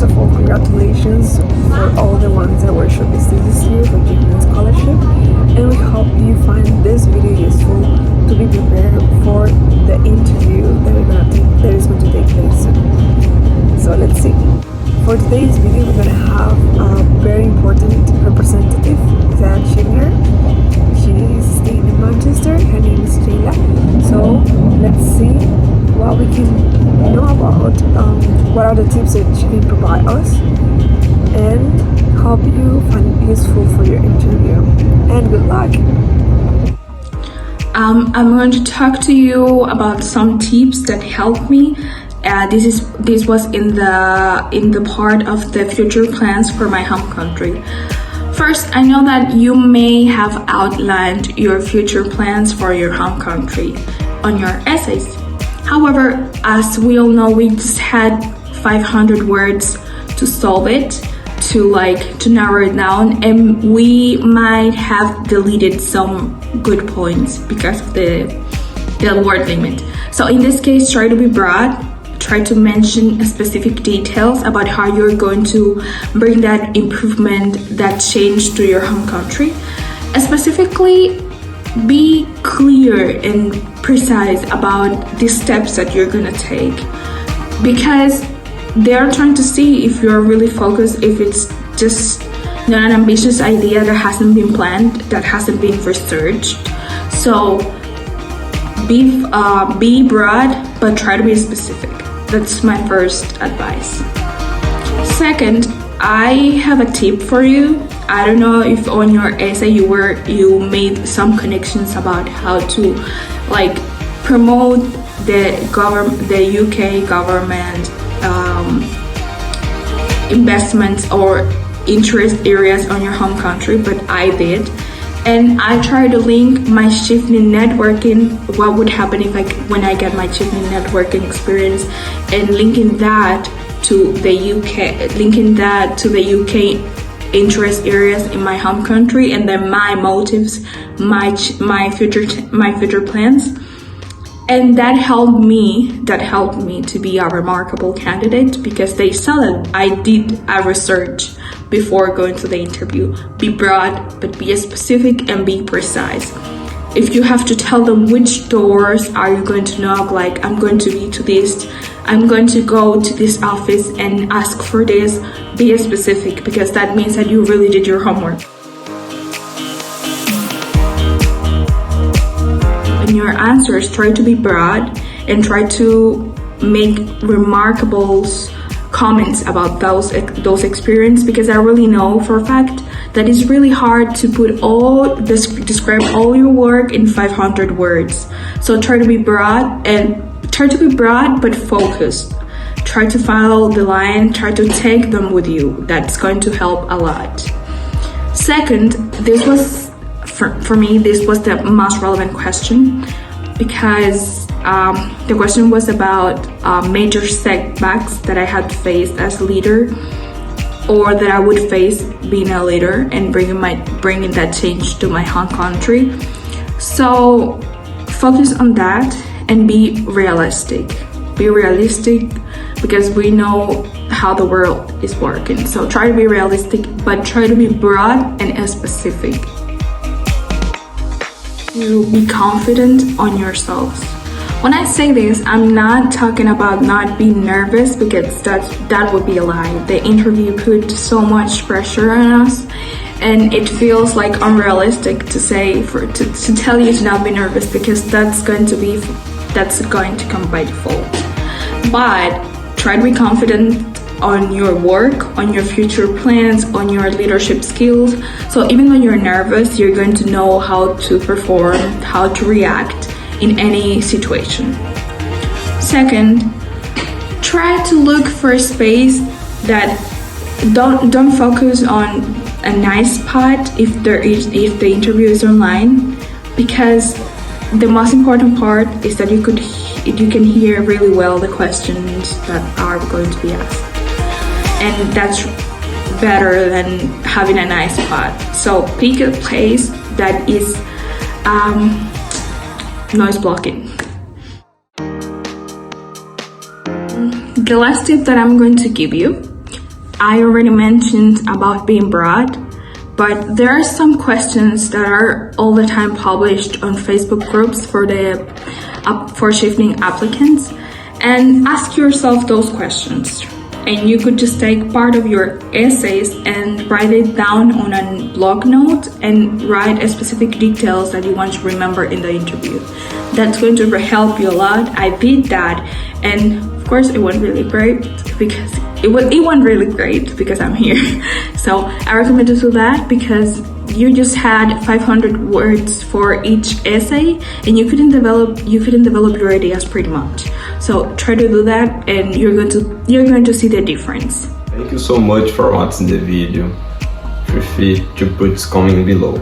first of all, congratulations for all the ones that were shortlisted this year for Chevening Scholarship, and we hope you find this video useful to be prepared for the interview that is going to take place soon. So let's see. For today's video, we're going to have a very important representative, that Chevener. She's staying in Manchester. Her name is Sheila. So let's see what we can know about, what are the tips that she can provide us, and hope you find it useful for your interview. And good luck. I'm going to talk to you about some tips that helped me. This was in the part of the future plans for my home country. First, I know that you may have outlined your future plans for your home country on your essays. However, as we all know, we just had 500 words to solve it, to narrow it down, and we might have deleted some good points because of the word limit. So in this case, try to be broad. Try to mention specific details about how you're going to bring that improvement, that change to your home country. Specifically, be clear and precise about the steps that you're going to take, because they're trying to see if you're really focused, if it's just not an ambitious idea that hasn't been planned, that hasn't been researched. So be broad, but try to be specific. That's my first advice. Second, I have a tip for you. I don't know if on your essay you made some connections about how to promote the UK government investments or interest areas on your home country, but I did. And I try to link my Chevening networking, what would happen if when I get my Chevening networking experience, and linking that to the UK interest areas in my home country, and then my motives, my future plans. And that helped me to be a remarkable candidate, because they saw that I did a research before going to the interview. Be broad, but be specific and be precise. If you have to tell them which doors are you going to knock, I'm going to be to this, I'm going to go to this office and ask for this, be specific, because that means that you really did your homework. In your answers, try to be broad and try to make remarkable comments about those experiences, because I really know for a fact that it's really hard to describe all your work in 500 words. So try to be broad, but focused. Try to follow the line, try to take them with you. That's going to help a lot. Second, this was for me, this was the most relevant question, because the question was about major setbacks that I had faced as a leader, or that I would face being a leader and bringing that change to my home country. So focus on that and be realistic. Be realistic, because we know how the world is working. So try to be realistic, but try to be broad and specific. To be confident on yourselves. When I say this, I'm not talking about not being nervous, because that would be a lie. The interview put so much pressure on us, and it feels unrealistic to tell you to not be nervous, because that's going to come by default. But try to be confident on your work, on your future plans, on your leadership skills. So even when you're nervous, you're going to know how to perform, how to react in any situation. Second, try to look for a space that don't focus on a nice spot if the interview is online, because the most important part is that you can hear really well the questions that are going to be asked. And that's better than having a nice spot. So pick a place that is noise blocking. The last tip that I'm going to give you I already mentioned about being broad, but there are some questions that are all the time published on Facebook groups for Chevening applicants, and ask yourself those questions. And you could just take part of your essays and write it down on a blog note and write specific details that you want to remember in the interview. That's going to help you a lot. I did that, and of course it went really great because it went really great because I'm here. So I recommend to do that because you just had 500 words for each essay, and you couldn't develop your ideas pretty much. So try to do that, and you're going to see the difference. Thank you so much for watching the video. Feel free to put comments below.